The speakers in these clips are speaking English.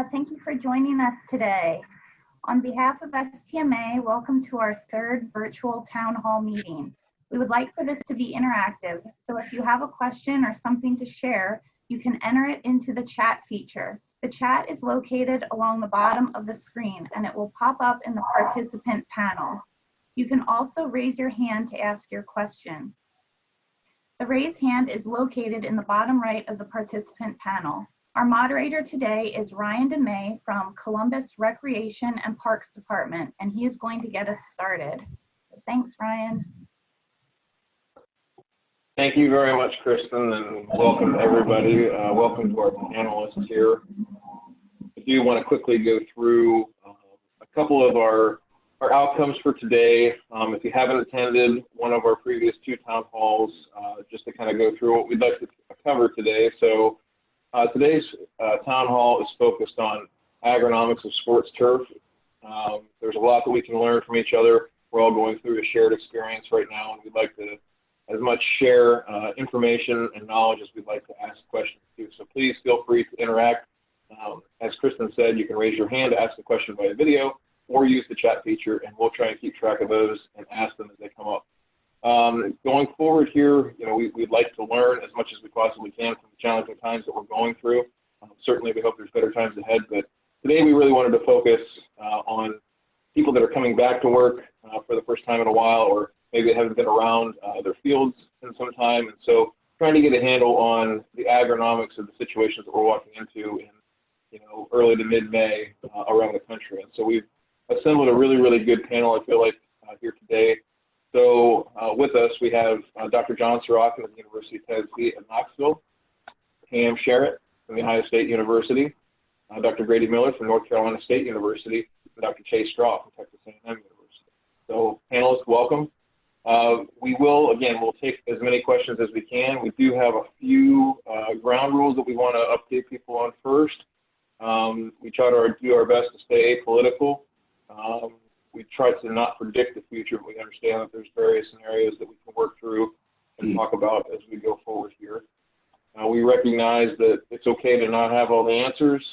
Thank you for joining us today. On behalf of STMA, welcome to our third virtual town hall meeting. We would like for this to be interactive, so if you have a question or something to share, you can enter it into the chat feature. The chat is located along the bottom of the screen and it will pop up in the participant panel. You can also raise your hand to ask your question. The raise hand is located in the bottom right of the participant panel. Our moderator today is Ryan DeMay from Columbus Recreation and Parks Department, and he is going to get us started. Thanks, Ryan. Thank you very much, Kristen, and welcome everybody. Welcome to our panelists here. I do want to quickly go through a couple of our outcomes for today. If you haven't attended one of our previous two town halls, just to kind of go through what we'd like to cover today. So today's town hall is focused on agronomics of sports turf. There's a lot that we can learn from each other. We're all going through a shared experience right now, and we'd like to as much share information and knowledge as we'd like to ask questions too. So please feel free to interact. As Kristen said, you can raise your hand to ask a question via video or use the chat feature, and we'll try and keep track of those and ask them as they come up. Going forward here, we'd like to learn as much as we possibly can from the challenging times that we're going through. Certainly, we hope there's better times ahead, but today we really wanted to focus on people that are coming back to work for the first time in a while, or maybe they haven't been around their fields in some time, and so trying to get a handle on the agronomics of the situations that we're walking into in early to mid-May around the country. And so we've assembled a really, really good panel, I feel like, here today. So with us, we have Dr. John Sorochan of the University of Tennessee at Knoxville, Pamela Sherratt from the Ohio State University, Dr. Grady Miller from North Carolina State University, and Dr. Chase Straw from Texas A&M University. So panelists, welcome. We'll take as many questions as we can. We do have a few ground rules that we want to update people on first. We try to do our best to stay apolitical. We try to not predict the future, but we understand that there's various scenarios that we can work through and talk about as we go forward here. We recognize that it's okay to not have all the answers.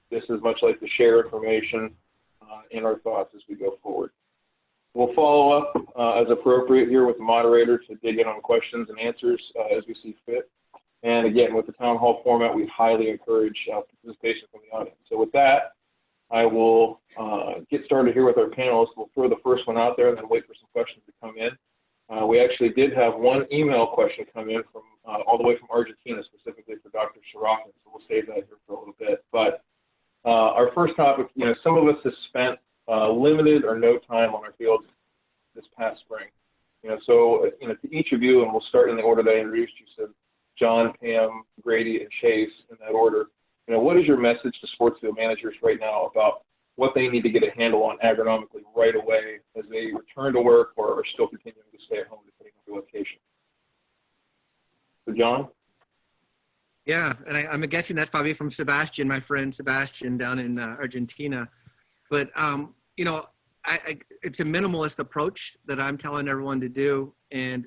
This is much like to share information and our thoughts as we go forward. We'll follow up as appropriate here with the moderator to dig in on questions and answers as we see fit. And again, with the town hall format, we highly encourage participation from the audience. So with that, I will get started here with our panelists. We'll throw the first one out there and then wait for some questions to come in. We actually did have one email question come in from all the way from Argentina, specifically for Dr. Sorochan, so we'll save that here for a little bit. But our first topic, some of us have spent limited or no time on our fields this past spring. So to each of you, and we'll start in the order that I introduced you, so John, Pam, Grady, and Chase, in that order. What is your message to sports field managers right now about what they need to get a handle on agronomically right away as they return to work or are still continuing to stay at home depending on the location? So John? Yeah, and I'm guessing that's probably from Sebastian, my friend Sebastian down in Argentina. But, it's a minimalist approach that I'm telling everyone to do. And,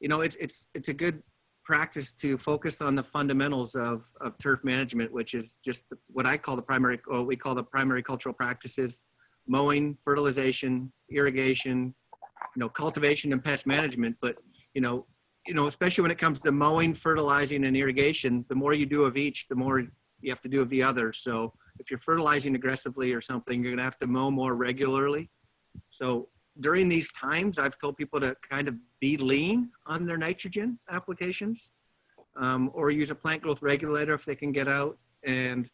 it's a good practice to focus on the fundamentals of turf management, which is just what we call the primary cultural practices: mowing, fertilization, irrigation, cultivation and pest management. But, especially when it comes to mowing, fertilizing, and irrigation, the more you do of each, the more you have to do of the other. So if you're fertilizing aggressively or something, you're going to have to mow more regularly. So during these times, I've told people to kind of be lean on their nitrogen applications, or use a plant growth regulator if they can get out. And,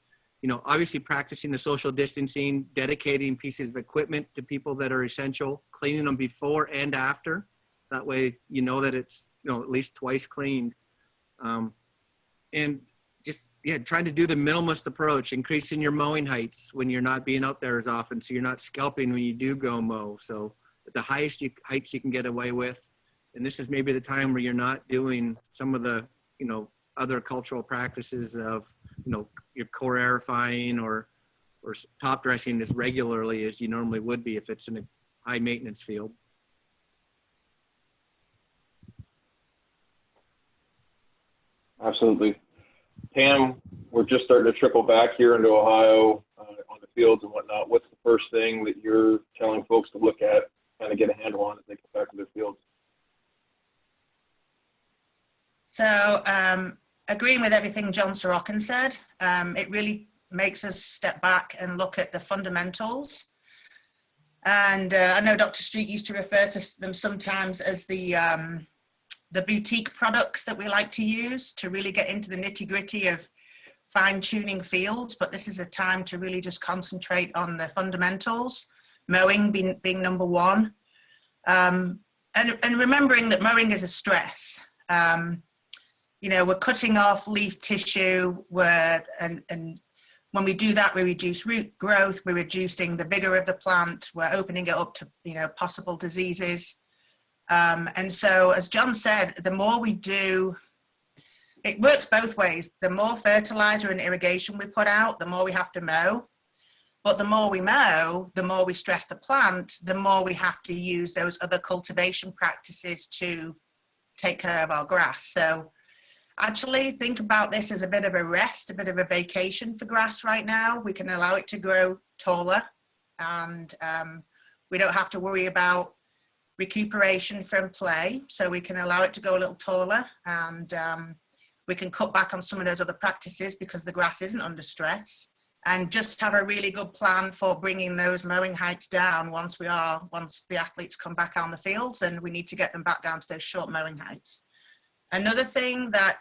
obviously practicing the social distancing, dedicating pieces of equipment to people that are essential, cleaning them before and after. That way, that it's, at least twice cleaned. And just, trying to do the minimalist approach, increasing your mowing heights when you're not being out there as often, so you're not scalping when you do go mow. So the highest heights you can get away with. And this is maybe the time where you're not doing some of the, other cultural practices of, your core aerifying or top dressing as regularly as you normally would be if it's in a high maintenance field. Absolutely. Pam, we're just starting to trickle back here into Ohio on the fields and whatnot. What's the first thing that you're telling folks to look at, kind of get a handle on as they come back to their fields? So agreeing with everything John Sorochan said, it really makes us step back and look at the fundamentals. And I know Dr. Street used to refer to them sometimes as the boutique products that we like to use to really get into the nitty-gritty of fine-tuning fields, but this is a time to really just concentrate on the fundamentals, mowing being number one, and remembering that mowing is a stress. You know, we're cutting off leaf tissue, and when we do that, we reduce root growth, we're reducing the vigor of the plant, we're opening it up to, you know, possible diseases. And so, as John said, the more we do, it works both ways. The more fertilizer and irrigation we put out, the more we have to mow. But the more we mow, the more we stress the plant, the more we have to use those other cultivation practices to take care of our grass. So actually think about this as a bit of a rest, a bit of a vacation for grass right now. We can allow it to grow taller, and we don't have to worry about recuperation from play. So we can allow it to go a little taller, and we can cut back on some of those other practices because the grass isn't under stress, and just have a really good plan for bringing those mowing heights down once the athletes come back on the fields, and we need to get them back down to those short mowing heights. Another thing that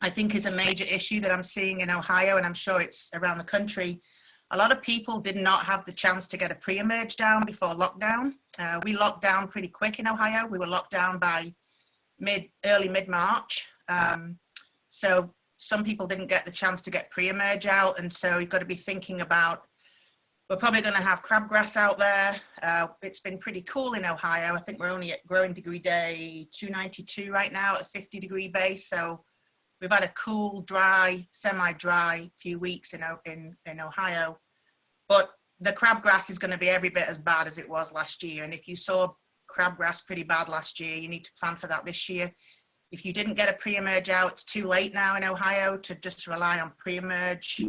I think is a major issue that I'm seeing in Ohio, and I'm sure it's around the country, a lot of people did not have the chance to get a pre-emerge down before lockdown. We locked down pretty quick in Ohio. We were locked down by early mid-March. So some people didn't get the chance to get pre-emerge out, and so you've got to be thinking about, we're probably going to have crabgrass out there. It's been pretty cool in Ohio. I think we're only at growing degree day 292 right now at a 50-degree base. So we've had a cool, dry, semi-dry few weeks in Ohio. But the crabgrass is going to be every bit as bad as it was last year. And if you saw crabgrass pretty bad last year, you need to plan for that this year. If you didn't get a pre-emerge out, it's too late now in Ohio to just rely on pre-emerge.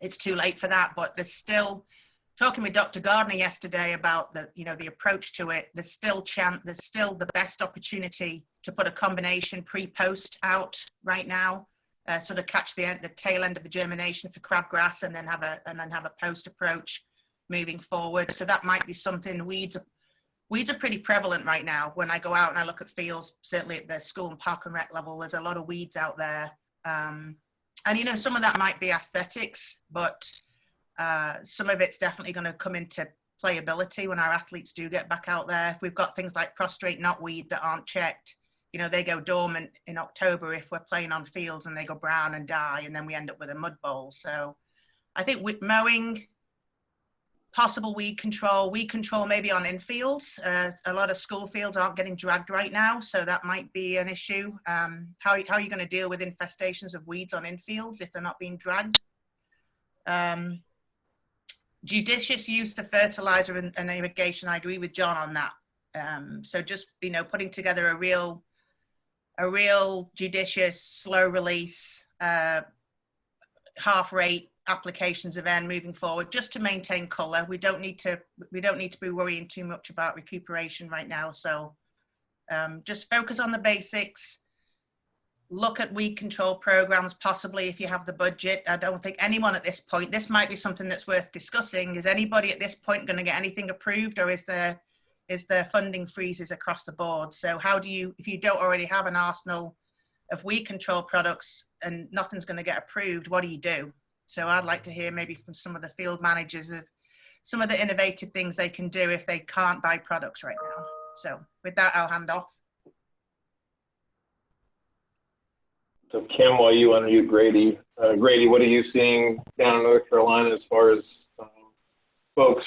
It's too late for that, but there's still, talking with Dr. Gardner yesterday about the approach to it, there's still the best opportunity to put a combination pre-post out right now, sort of catch the tail end of the germination for crabgrass, and then have a post approach moving forward. So that might be something. Weeds are pretty prevalent right now. When I go out and I look at fields, certainly at the school and park and rec level, there's a lot of weeds out there. And, you know, some of that might be aesthetics, but some of it's definitely going to come into playability when our athletes do get back out there. If we've got things like prostrate knotweed that aren't checked, you know, they go dormant in October if we're playing on fields, and they go brown and die, and then we end up with a mud bowl. So I think with mowing, possible weed control maybe on infields. A lot of school fields aren't getting dragged right now, so that might be an issue. How are you going to deal with infestations of weeds on infields if they're not being dragged? Judicious use of fertilizer and irrigation, I agree with John on that. So just, you know, putting together a real judicious, slow release, half rate applications of N moving forward, just to maintain color. We don't need to be worrying too much about recuperation right now. So just focus on the basics. Look at weed control programs, possibly if you have the budget. I don't think anyone at this point, this might be something that's worth discussing. Is anybody at this point going to get anything approved, or is there funding freezes across the board? So how do you, if you don't already have an arsenal of weed control products and nothing's going to get approved, what do you do? So I'd like to hear maybe from some of the field managers of some of the innovative things they can do if they can't buy products right now. So with that, I'll hand off. So Kim, while you unmute Grady, Grady, what are you seeing down in North Carolina as far as folks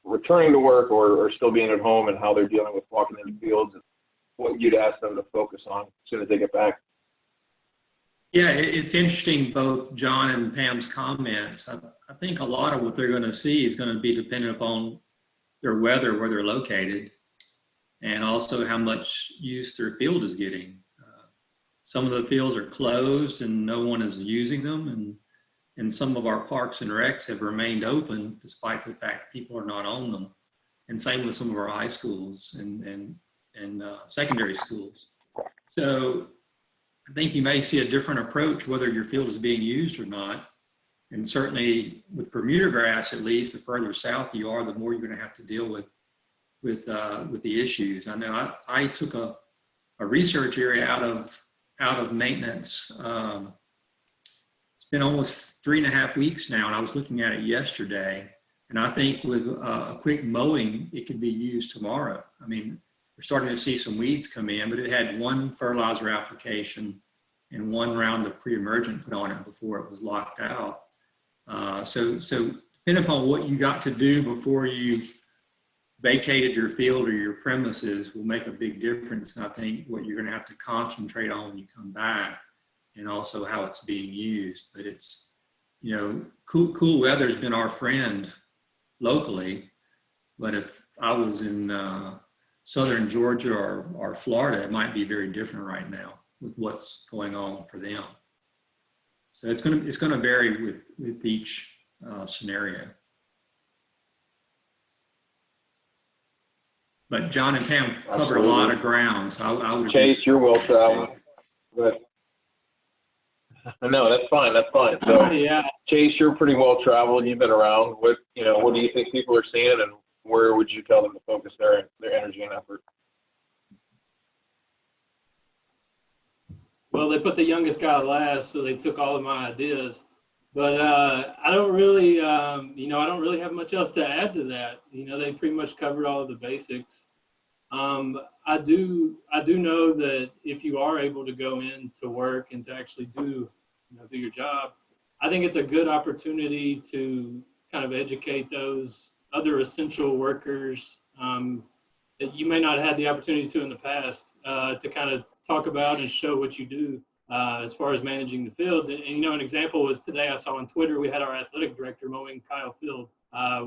returning to work or still being at home, and how they're dealing with walking into fields, and what you'd ask them to focus on as soon as they get back? Yeah, it's interesting, both John and Pam's comments. I think a lot of what they're going to see is going to be dependent upon their weather, where they're located, and also how much use their field is getting. some of the fields are closed and no one is using them, and some of our parks and recs have remained open despite the fact people are not on them. And same with some of our high schools and secondary schools. So I think you may see a different approach whether your field is being used or not. And certainly with Bermuda grass, at least, the further south you are, the more you're going to have to deal with the issues. I know I took a research area out of maintenance. It's been almost 3.5 weeks now, and I was looking at it yesterday. And I think with a quick mowing, it could be used tomorrow. I mean, we're starting to see some weeds come in, but it had one fertilizer application and one round of pre-emergent put on it before it was locked out. So depending upon what you got to do before you vacated your field or your premises will make a big difference. And I think what you're going to have to concentrate on when you come back, and also how it's being used. But it's, you know, cool weather has been our friend locally, but if I was in southern Georgia or Florida, it might be very different right now with what's going on for them. So it's going to vary with each scenario. But John and Pam covered a lot of ground. So I would Chase, you're well traveled. But no, that's fine. That's fine. So yeah. Chase, you're pretty well traveled. You've been around. What do you think people are seeing, and where would you tell them to focus their energy and effort? Well, they put the youngest guy last, so they took all of my ideas. But I don't really, I don't really have much else to add to that. They pretty much covered all of the basics. I do know that if you are able to go in to work and to actually do your job, I think it's a good opportunity to kind of educate those other essential workers that you may not have had the opportunity to in the past to kind of talk about and show what you do as far as managing the fields. And an example was today I saw on Twitter, we had our athletic director mowing Kyle Field,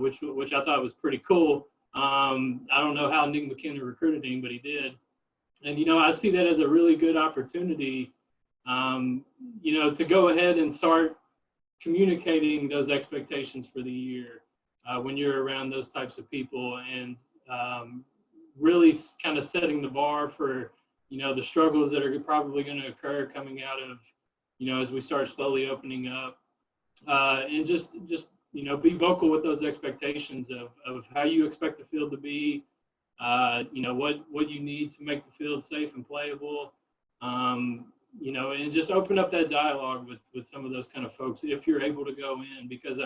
which I thought was pretty cool. I don't know how Nick McKenna recruited him, but he did. And, I see that as a really good opportunity, to go ahead and start communicating those expectations for the year when you're around those types of people, and really kind of setting the bar for, the struggles that are probably going to occur coming out of, as we start slowly opening up, and just be vocal with those expectations of how you expect the field to be, what you need to make the field safe and playable, and just open up that dialogue with some of those kind of folks if you're able to go in, because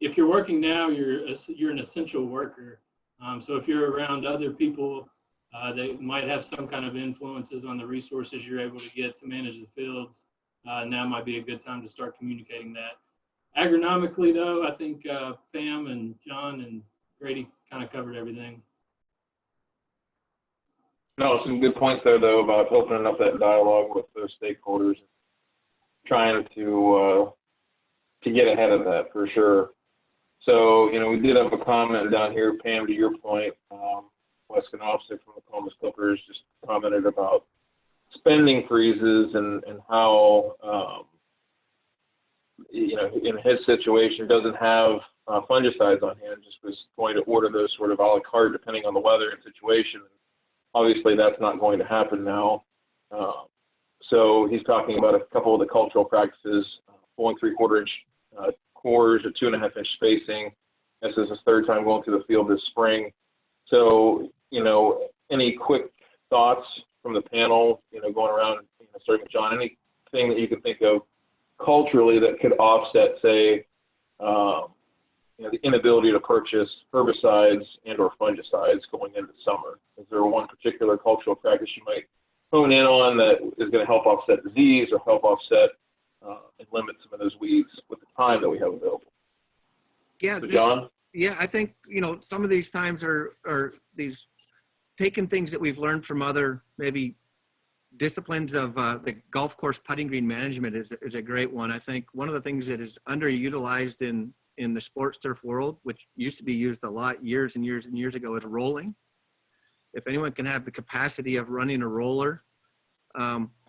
if you're working now, you're an essential worker. So if you're around other people, they might have some kind of influences on the resources you're able to get to manage the fields. Now might be a good time to start communicating that. Agronomically, though, I think Pam and John and Grady kind of covered everything. No, some good points there, though, about opening up that dialogue with those stakeholders, trying to get ahead of that for sure. So, we did have a comment down here, Pam, to your point. Weston Offset from the Columbus Clippers just commented about spending freezes and how, in his situation, doesn't have fungicides on hand, just was going to order those sort of a la carte depending on the weather and situation. Obviously, that's not going to happen now. So he's talking about a couple of the cultural practices, pulling 3/4 inch cores at 2.5-inch spacing. This is his third time going to the field this spring. So, any quick thoughts from the panel, going around, starting with John, anything that you can think of culturally that could offset, say, the inability to purchase herbicides and or fungicides going into summer? Is there one particular cultural practice you might hone in on that is going to help offset disease or help offset and limit some of those weeds with the time that we have available? Yeah, so John? Yeah, I think, some of these times are these taking things that we've learned from other maybe disciplines of the golf course putting green management is a great one. I think one of the things that is underutilized in the sports turf world, which used to be used a lot years and years and years ago, is rolling. If anyone can have the capacity of running a roller,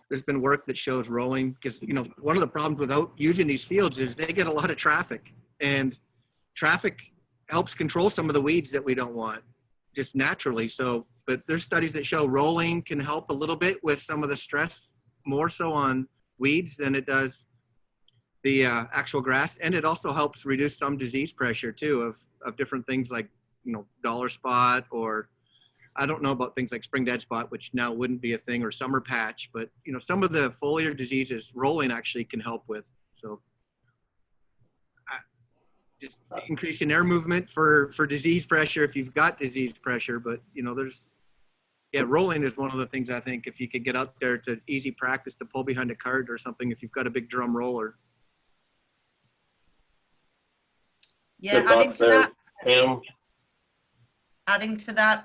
there's been work that shows rolling, because, you know, one of the problems without using these fields is they get a lot of traffic, and traffic helps control some of the weeds that we don't want just naturally. So, but there's studies that show rolling can help a little bit with some of the stress, more so on weeds than it does the actual grass. And it also helps reduce some disease pressure too of different things like, you know, dollar spot, or I don't know about things like spring dead spot, which now wouldn't be a thing, or summer patch, but, you know, some of the foliar diseases rolling actually can help with. So just increasing air movement for disease pressure if you've got disease pressure. But, you know, rolling is one of the things I think if you could get out there, it's an easy practice to pull behind a cart or something if you've got a big drum roller. Yeah, Good thoughts there, Pam. adding to that,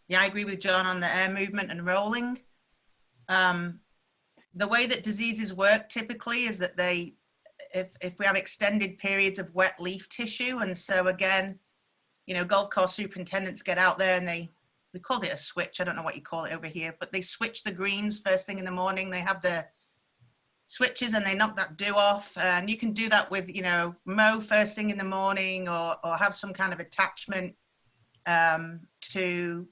yeah, I agree with John on the air movement and rolling. The way that diseases work typically is that if we have extended periods of wet leaf tissue, and so again, you know, golf course superintendents get out there and we called it a switch, I don't know what you call it over here, but they switch the greens first thing in the morning. They have the switches and they knock that dew off, and you can do that with, you know, mow first thing in the morning, or have some kind of attachment to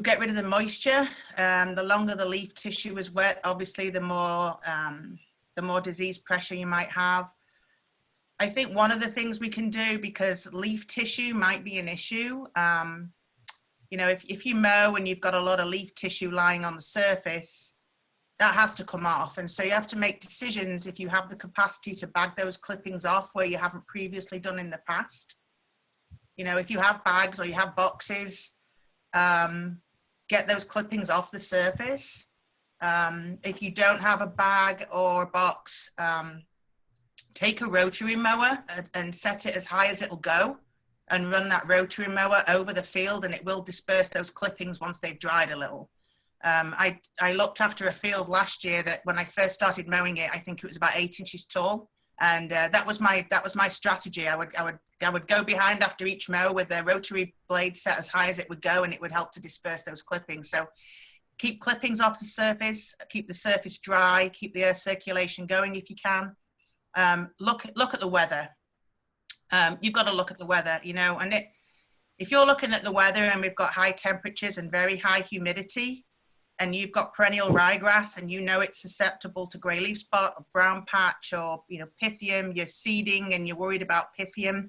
get rid of the moisture. The longer the leaf tissue is wet, obviously the more disease pressure you might have. I think one of the things we can do, because leaf tissue might be an issue, you know, if you mow and you've got a lot of leaf tissue lying on the surface, that has to come off. And so you have to make decisions if you have the capacity to bag those clippings off where you haven't previously done in the past. You know, if you have bags or you have boxes, get those clippings off the surface. If you don't have a bag or a box, take a rotary mower and set it as high as it'll go, and run that rotary mower over the field, and it will disperse those clippings once they've dried a little. I looked after a field last year that when I first started mowing it, I think it was about 8 inches tall. And that was my strategy. I would go behind after each mow with the rotary blade set as high as it would go, and it would help to disperse those clippings. So keep clippings off the surface, keep the surface dry, keep the air circulation going if you can. Look at the weather. You've got to look at the weather, you know, and if you're looking at the weather and we've got high temperatures and very high humidity, and you've got perennial ryegrass and you know it's susceptible to gray leaf spot or brown patch or, you know, pythium, you're seeding and you're worried about pythium,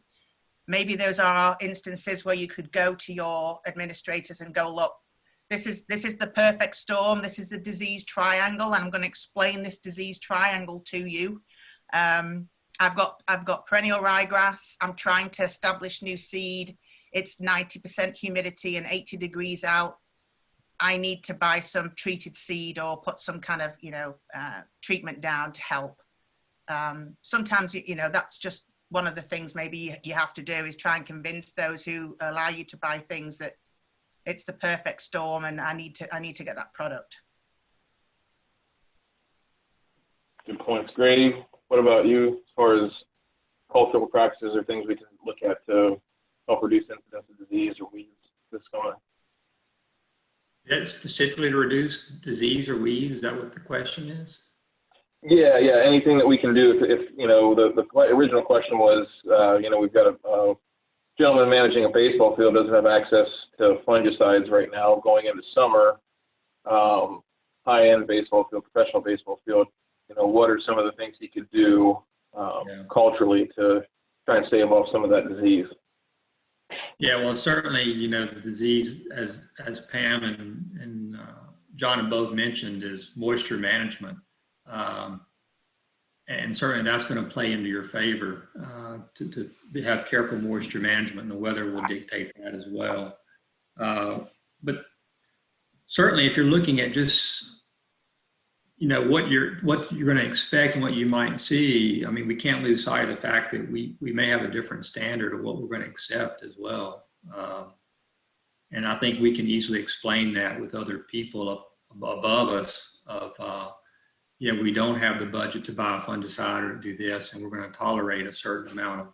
maybe those are instances where you could go to your administrators and go, look, this is the perfect storm. This is the disease triangle, and I'm going to explain this disease triangle to you. I've got perennial ryegrass. I'm trying to establish new seed. It's 90% humidity and 80 degrees out. I need to buy some treated seed or put some kind of, you know, treatment down to help. Sometimes, you know, that's just one of the things maybe you have to do, is try and convince those who allow you to buy things that it's the perfect storm and I need to get that product. Good points. Grady, what about you as far as cultural practices or things we can look at to help reduce incidence of disease or weeds this summer? Yeah, specifically to reduce disease or weeds, is that what the question is? Yeah, anything that we can do. If you know, the original question was, you know, we've got a gentleman managing a baseball field, doesn't have access to fungicides right now going into summer, high-end baseball field, professional baseball field. You know, what are some of the things he could do culturally to try and stave off some of that disease? Yeah, well, certainly, you know, the disease, as Pam and John have both mentioned, is moisture management. And certainly that's going to play into your favor to have careful moisture management, and the weather will dictate that as well. But certainly if you're looking at just, you know, what you're going to expect and what you might see, I mean, we can't lose sight of the fact that we may have a different standard of what we're going to accept as well. And I think we can easily explain that with other people above us of, you know, we don't have the budget to buy a fungicide or do this, and we're going to tolerate a certain amount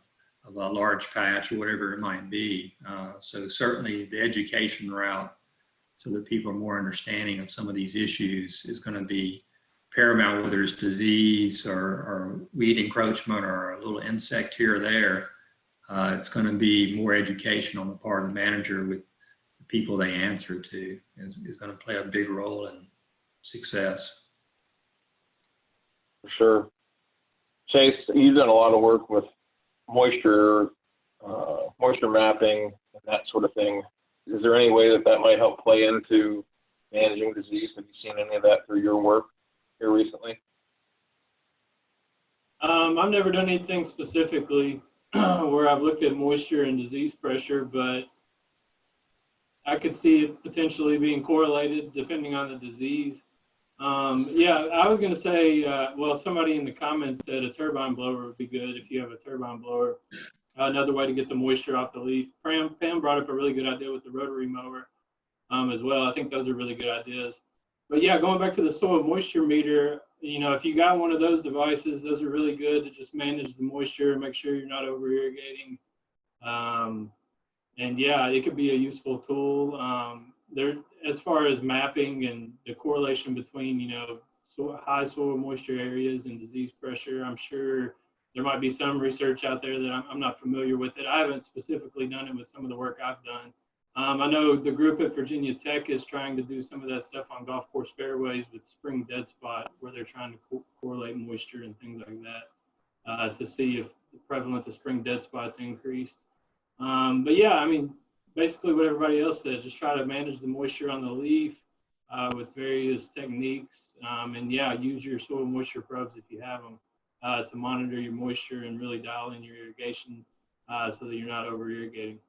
of a large patch or whatever it might be. So certainly the education route, so that people are more understanding of some of these issues is going to be paramount, whether it's disease or weed encroachment or a little insect here or there. It's going to be more education on the part of the manager with the people they answer to is going to play a big role in success. For sure. Chase, you've done a lot of work with moisture mapping and that sort of thing. Is there any way that might help play into managing disease? Have you seen any of that through your work here recently? I've never done anything specifically where I've looked at moisture and disease pressure, but I could see it potentially being correlated depending on the disease. Yeah, I was going to say, well, somebody in the comments said a turbine blower would be good if you have a turbine blower. Another way to get the moisture off the leaf. Pam brought up a really good idea with the rotary mower as well. I think those are really good ideas. But yeah, going back to the soil moisture meter, you know, if you got one of those devices, those are really good to just manage the moisture and make sure you're not over irrigating. And yeah, it could be a useful tool. There, as far as mapping and the correlation between, you know, high soil moisture areas and disease pressure, I'm sure there might be some research out there that I'm not familiar with it. I haven't specifically done it with some of the work I've done. I know the group at Virginia Tech is trying to do some of that stuff on golf course fairways with spring dead spot, where they're trying to correlate moisture and things like that to see if the prevalence of spring dead spots increased. But yeah, I mean, basically what everybody else said, just try to manage the moisture on the leaf with various techniques. And yeah, use your soil moisture probes if you have them to monitor your moisture and really dial in your irrigation so that you're not over irrigating.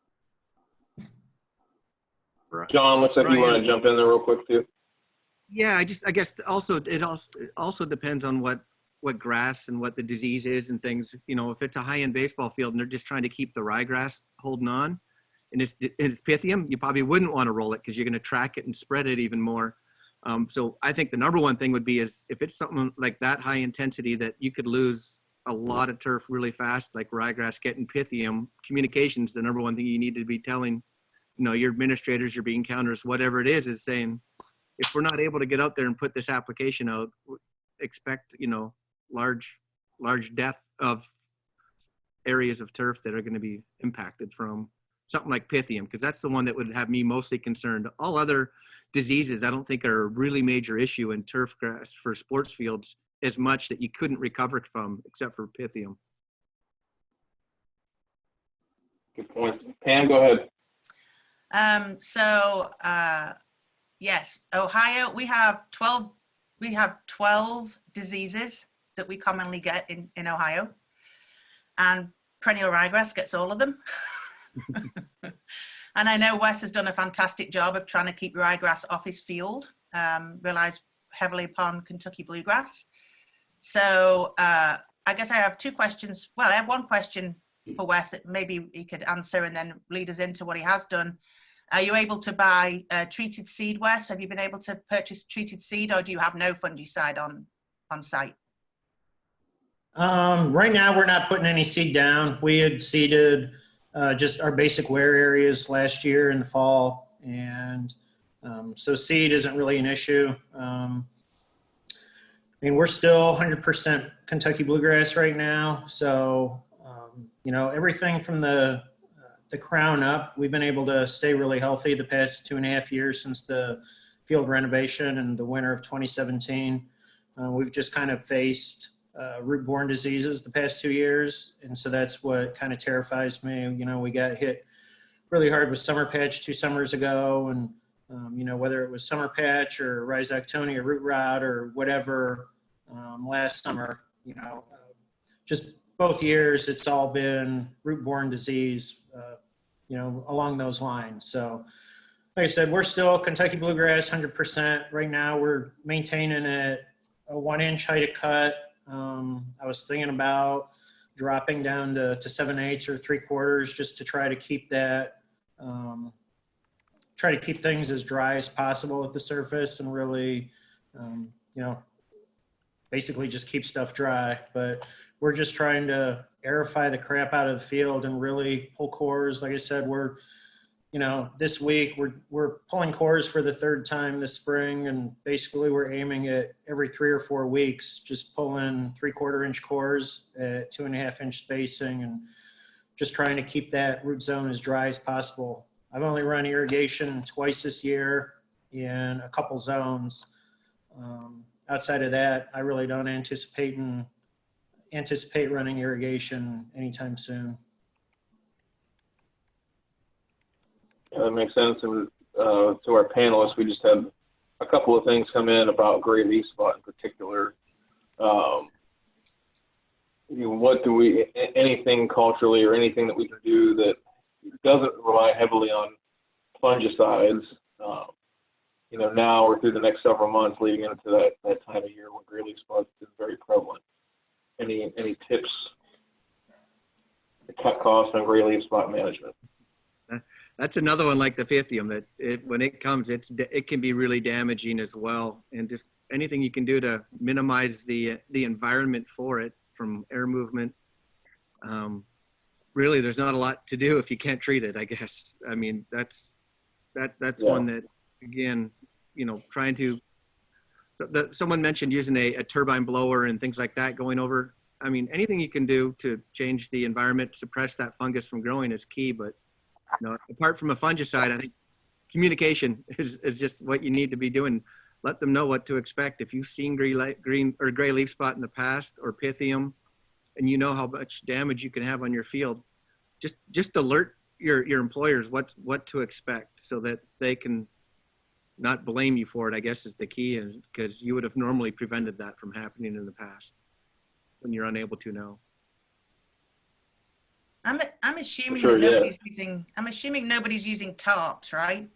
John, looks like Brian, you want to jump in there real quick too. Yeah, I guess also it also depends on what grass and what the disease is and things. You know, if it's a high-end baseball field and they're just trying to keep the ryegrass holding on, and it's Pythium, you probably wouldn't want to roll it because you're going to track it and spread it even more. So I think the number one thing would be is if it's something like that high intensity that you could lose a lot of turf really fast, like ryegrass getting Pythium, communication's the number one thing you need to be telling, you know, your administrators, your bean counters, whatever it is saying, if we're not able to get out there and put this application out, expect, you know, large death of areas of turf that are going to be impacted from something like Pythium, because that's the one that would have me mostly concerned. All other diseases I don't think are a really major issue in turf grass for sports fields as much that you couldn't recover from except for Pythium. Good point. Pam, go ahead. Yes, Ohio, we have 12 diseases that we commonly get in Ohio, and perennial ryegrass gets all of them. And I know Wes has done a fantastic job of trying to keep ryegrass off his field, relies heavily upon Kentucky bluegrass. So I guess I have two questions. Well, I have one question for Wes that maybe he could answer and then lead us into what he has done. Are you able to buy treated seed, Wes? Have you been able to purchase treated seed, or do you have no fungicide on site? Right now, we're not putting any seed down. We had seeded just our basic wear areas last year in the fall, and so seed isn't really an issue. I mean, we're still 100% Kentucky bluegrass right now, so you know, everything from the crown up, we've been able to stay really healthy the past 2.5 years since the field renovation in the winter of 2017. We've just kind of faced root-borne diseases the past 2 years, and so that's what kind of terrifies me. You know, we got hit really hard with summer patch 2 summers ago, and you know, whether it was summer patch or rhizoctonia or root rot or whatever last summer, you know, just both years it's all been root-borne disease, you know, along those lines. So like I said, we're still Kentucky bluegrass 100%. Right now we're maintaining a 1-inch height of cut. I was thinking about dropping down to 7/8 or 3/4 just to try to keep that, try to keep things as dry as possible at the surface and really, you know, basically just keep stuff dry. But we're just trying to aerify the crap out of the field and really pull cores. Like I said, we're, you you know, this week we're pulling cores for the third time this spring, and basically we're aiming at every 3 or 4 weeks, just pulling 3/4 inch cores at 2.5 inch spacing, and just trying to keep that root zone as dry as possible. I've only run irrigation twice this year in a couple zones. Outside of that, I really don't anticipate running irrigation anytime soon. That makes sense. And to our panelists, we just had a couple of things come in about gray leaf spot in particular. What do we, anything culturally or anything that we can do that doesn't rely heavily on fungicides, now or through the next several months leading into that time of year when gray leaf spot is very prevalent? Any tips to cut costs on gray leaf spot management? That's another one like the Pythium that when it comes, it can be really damaging as well. And just anything you can do to minimize the environment for it, from air movement. Really, there's not a lot to do if you can't treat it, I guess. I mean, that's one that, again, trying to, someone mentioned using a turbine blower and things like that going over. I mean, anything you can do to change the environment, suppress that fungus from growing is key. But, apart from a fungicide, I think communication is just what you need to be doing. Let them know what to expect. If you've seen green or gray leaf spot in the past, or Pythium, and you know how much damage you can have on your field, just alert your employers what to expect, so that they can not blame you for it, I guess, is the key, because you would have normally prevented that from happening in the past when you're unable to now. I'm assuming Sure, that I'm assuming nobody's using tarps, right?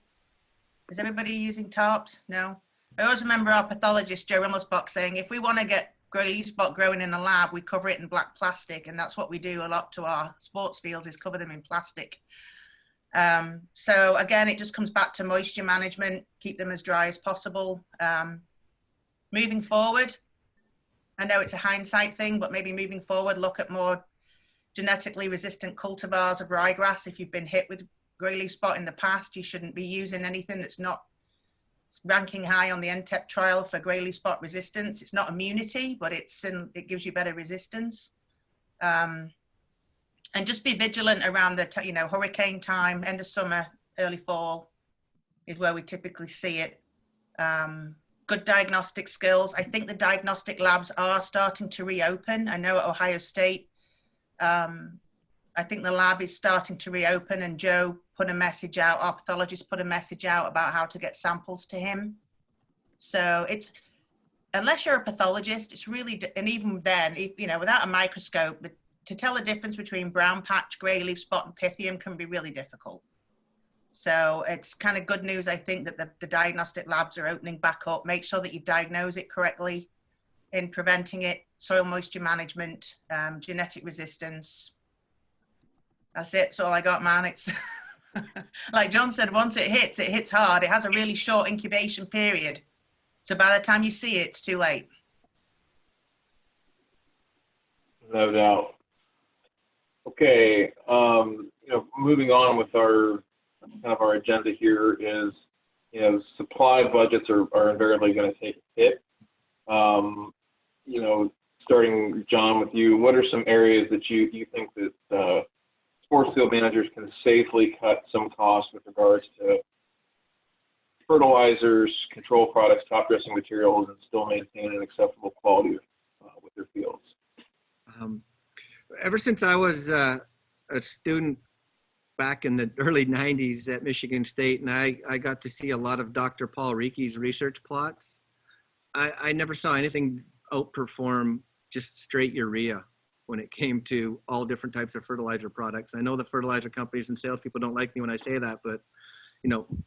Is everybody using tarps? No. I always remember our pathologist, Joe Rummelsbach, saying, if we want to get gray leaf spot growing in a lab, we cover it in black plastic. And that's what we do a lot to our sports fields, is cover them in plastic. So again, it just comes back to moisture management, keep them as dry as possible. Moving forward, I know it's a hindsight thing, but maybe moving forward, look at more genetically resistant cultivars of ryegrass. If you've been hit with gray leaf spot in the past, you shouldn't be using anything that's not ranking high on the Dept trial for gray leaf spot resistance. It's not immunity, but it gives you better resistance. And just be vigilant around the hurricane time, end of summer, early fall is where we typically see it. Good diagnostic skills. I think the diagnostic labs are starting to reopen. I know at Ohio State, I think the lab is starting to reopen, and Joe put a message out, our pathologist put a message out about how to get samples to him. So it's, unless you're a pathologist, it's really, and even then, without a microscope, but to tell the difference between brown patch, gray leaf spot, and Pythium can be really difficult. So it's kind of good news, I think, that the diagnostic labs are opening back up. Make sure that you diagnose it correctly in preventing it, soil moisture management, genetic resistance. That's it. That's all I got, man. It's like John said, once it hits hard. It has a really short incubation period. So by the time you see it, it's too late. No doubt. Okay, moving on with our agenda here is, supply budgets are invariably going to take a hit. Starting, John, with you, what are some areas that you think that sports field managers can safely cut some costs with regards to fertilizers, control products, top dressing materials, and still maintain an acceptable quality with their fields? Ever since I was a student back in the early 90s at Michigan State, and I got to see a lot of Dr. Paul Riekke's research plots, I never saw anything outperform just straight urea when it came to all different types of fertilizer products. I know the fertilizer companies and salespeople don't like me when I say that, but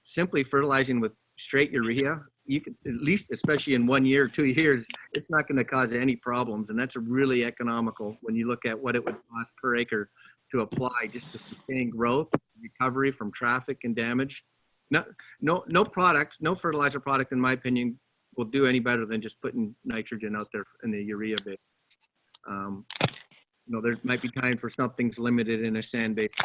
simply fertilizing with straight urea, you could, at least, especially in 1 year, 2 years, it's not going to cause any problems. And that's really economical when you look at what it would cost per acre to apply just to sustain growth, recovery from traffic and damage. No product, no fertilizer product, in my opinion, will do any better than just putting nitrogen out there in the urea bit. There might be time for something's limited in a sand-based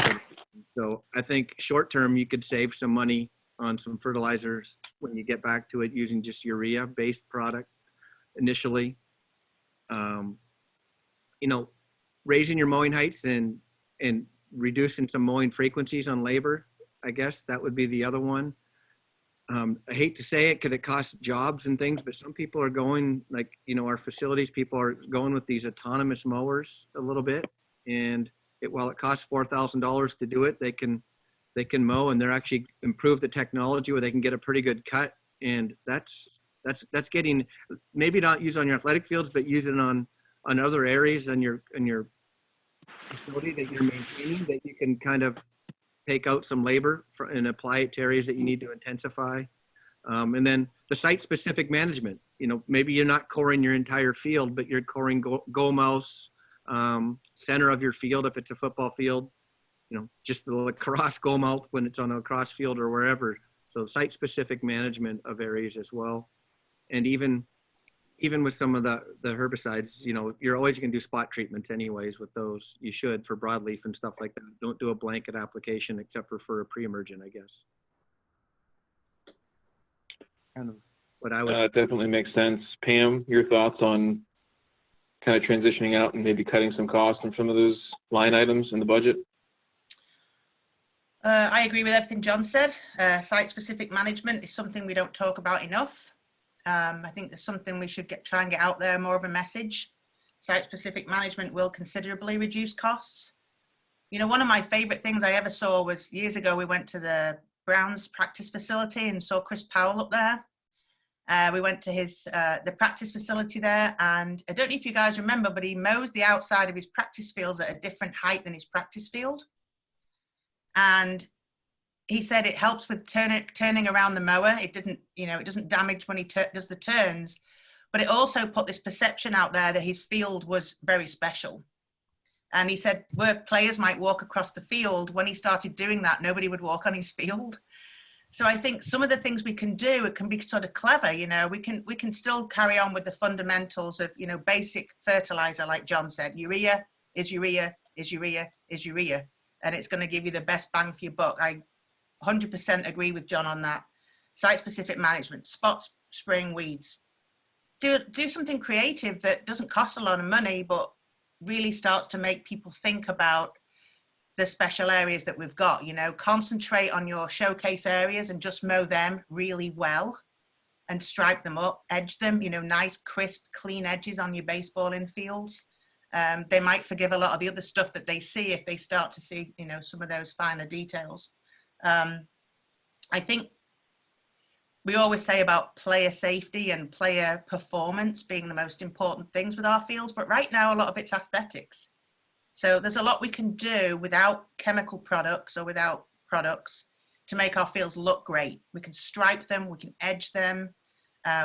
So I think short term, you could save some money on some fertilizers when you get back to it using just urea based product initially. You know, raising your mowing heights and reducing some mowing frequencies on labor, I guess that would be the other one. I hate to say it because it costs jobs and things, but some people are going, like, you know, our facilities people are going with these autonomous mowers a little bit. And while it costs $4,000 to do it, they can mow, and they're actually improved the technology where they can get a pretty good cut. And that's getting, maybe not used on your athletic fields, but use it on other areas in your facility that you're maintaining, that you can kind of take out some labor and apply it to areas that you need to intensify. And then the site-specific management, you know, maybe you're not coring your entire field, but you're coring goal mouse, center of your field if it's a football field, you know, just the lacrosse goal mouth when it's on a lacrosse field or wherever. So site-specific management of areas as well. And even with some of the herbicides, you know, you're always going to do spot treatments anyways with those. You should for broadleaf and stuff like that. Don't do a blanket application except for a pre-emergent, I guess. Kind of what I would. Definitely makes sense. Pam, your thoughts on kind of transitioning out and maybe cutting some costs on some of those line items in the budget? I agree with everything John said. Site-specific management is something we don't talk about enough. I think there's something we should try and get out there, more of a message. Site-specific management will considerably reduce costs. You know, one of my favorite things I ever saw was years ago, we went to the Browns practice facility and saw Chris Powell up there. We went to the practice facility there, and I don't know if you guys remember, but he mows the outside of his practice fields at a different height than his practice field. And he said it helps with turning around the mower. It doesn't damage when he does the turns, but it also put this perception out there that his field was very special. And he said where players might walk across the field, when he started doing that, nobody would walk on his field. So I think some of the things we can do, it can be sort of clever, you know, we can still carry on with the fundamentals of, you know, basic fertilizer, like John said, urea is urea is urea is urea, and it's going to give you the best bang for your buck. I 100% agree with John on that. Site-specific management, spot spraying weeds. Do something creative that doesn't cost a lot of money, but really starts to make people think about the special areas that we've got. You know, concentrate on your showcase areas and just mow them really well and stripe them up, edge them, you know, nice, crisp, clean edges on your baseball infields. They might forgive a lot of the other stuff that they see if they start to see, you know, some of those finer details. I think we always say about player safety and player performance being the most important things with our fields, but right now a lot of it's aesthetics. So there's a lot we can do without chemical products or without products to make our fields look great. We can stripe them, we can edge them,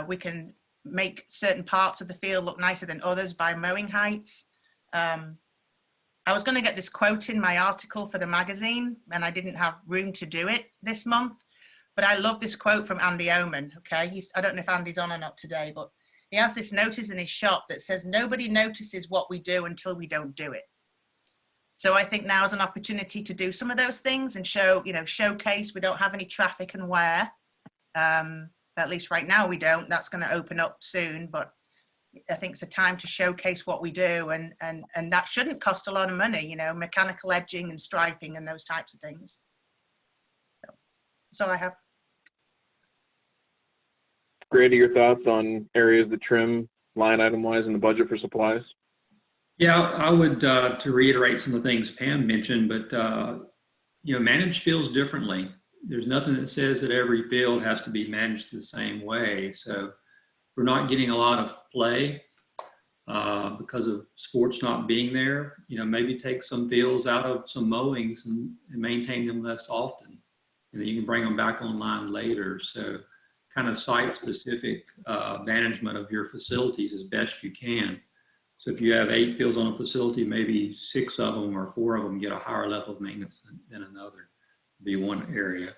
we can make certain parts of the field look nicer than others by mowing heights. I was going to get this quote in my article for the magazine, and I didn't have room to do it this month, but I love this quote from Andy Oman, okay? I don't know if Andy's on or not today, but he has this notice in his shop that says, nobody notices what we do until we don't do it. So I think now is an opportunity to do some of those things and showcase. We don't have any traffic and wear. At least right now we don't. That's going to open up soon, but I think it's a time to showcase what we do, and that shouldn't cost a lot of money, you know, mechanical edging and striping and those types of things. So that's all I have. Grady, your thoughts on areas that trim line item wise in the budget for supplies? Yeah, I would, to reiterate some of the things Pam mentioned, but, you know, manage fields differently. There's nothing that says that every field has to be managed the same way. So we're not getting a lot of play because of sports not being there. You know, maybe take some fields out of some mowings and maintain them less often. And then you can bring them back online later. So kind of site-specific management of your facilities as best you can. So if you have 8 fields on a facility, maybe 6 of them or 4 of them get a higher level of maintenance than another. Be one area.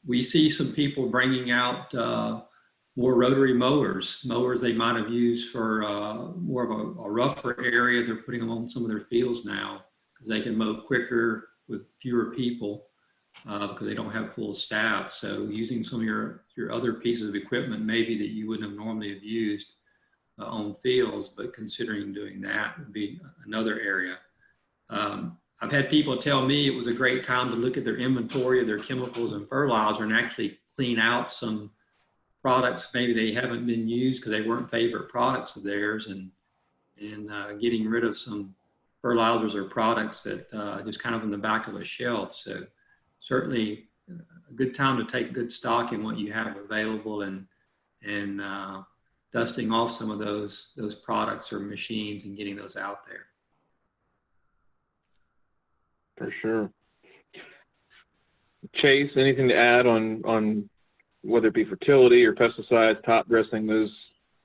We see some people bringing out more rotary mowers they might have used for more of a rougher area. They're putting them on some of their fields now because they can mow quicker, fewer people because they don't have full staff. So using some of your other pieces of equipment maybe that you wouldn't have normally have used on fields, but considering doing that would be another area. I've had people tell me it was a great time to look at their inventory of their chemicals and fertilizer and actually clean out some products maybe they haven't been used because they weren't favorite products of theirs, and getting rid of some fertilizers or products that just kind of in the back of a shelf. So certainly a good time to take good stock in what you have available and dusting off some of those products or machines and getting those out there. For sure. Chase, anything to add on whether it be fertility or pesticides, top dressing those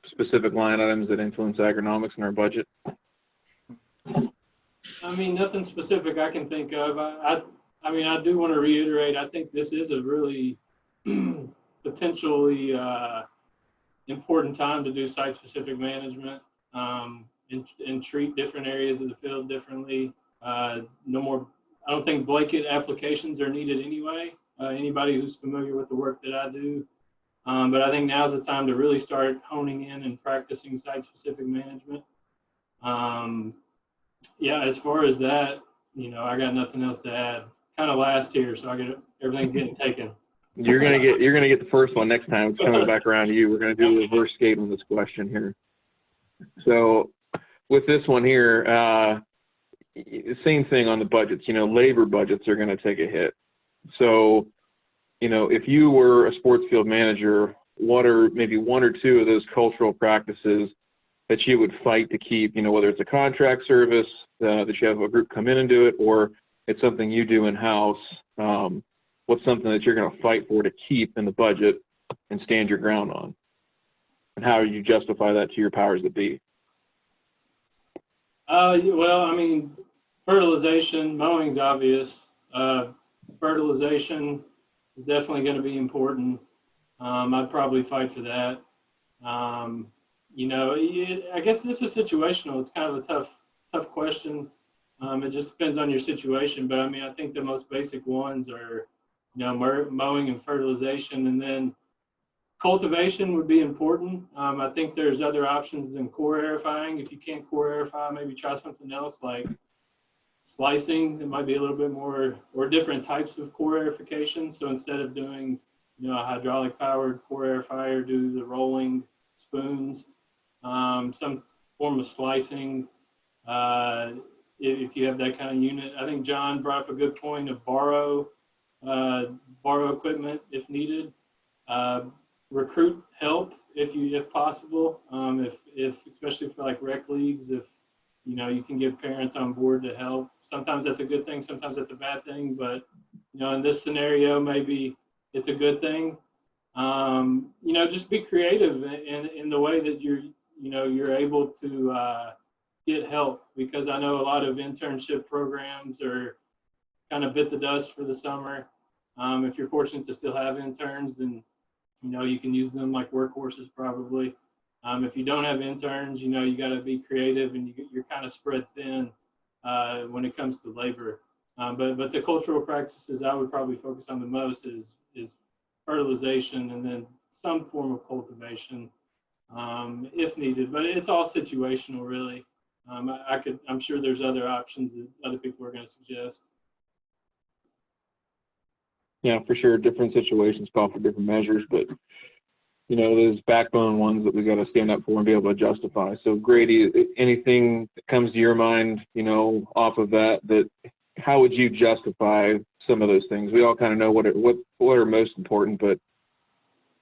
specific line items that influence agronomics in our budget? I mean, nothing specific I can think of. I mean, I do want to reiterate, I think this is a really potentially important time to do site-specific management and treat different areas of the field differently. No more, I don't think blanket applications are needed anyway. Anybody who's familiar with the work that I do. But I think now's the time to really start honing in and practicing site-specific management. Yeah, as far as that, you know, I got nothing else to add. Kind of last here, so everything's getting taken. You're gonna get the first one next time. It's coming back around to you. We're gonna do a reverse skate on this question here. So with this one here, same thing on the budgets. You know, labor budgets are gonna take a hit. So, you know, if you were a sports field manager, what are maybe one or two of those cultural practices that you would fight to keep, you know, whether it's a contract service, that you have a group come in and do it, or it's something you do in-house? What's something that you're going to fight for to keep in the budget and stand your ground on? And how do you justify that to your powers that be? Well, I mean, fertilization, mowing's obvious. Fertilization is definitely going to be important. I'd probably fight for that. You know, I guess this is situational. It's kind of a tough question. It just depends on your situation. But I mean, I think the most basic ones are, you know, mowing and fertilization, and then cultivation would be important. I think there's other options than core aerifying. If you can't core aerify, maybe try something else like slicing. It might be a little bit more, or different types of core aerification. So instead of doing, you know, a hydraulic powered core aerifier, do the rolling spoons, some form of slicing. If you have that kind of unit. I think John brought up a good point of borrow equipment if needed. Recruit help if possible. If especially for like rec leagues, if you know you can get parents on board to help. Sometimes that's a good thing, sometimes that's a bad thing. But you know, in this scenario, maybe it's a good thing. You know, just be creative in the way that you're able to get help, because I know a lot of internship programs are kind of bit the dust for the summer. If you're fortunate to still have interns, then you know you can use them like workhorses probably. If you don't have interns, you know you got to be creative, and you're kind of spread thin when it comes to labor. But the cultural practices I would probably focus on the most is fertilization, and then some form of cultivation if needed. But it's all situational, really. I'm sure there's other options that other people are going to suggest. Yeah, for sure. Different situations call for different measures, but you know, those backbone ones that we got to stand up for and be able to justify. So Grady, anything that comes to your mind, you know, off of that, how would you justify some of those things? We all kind of know what are most important, but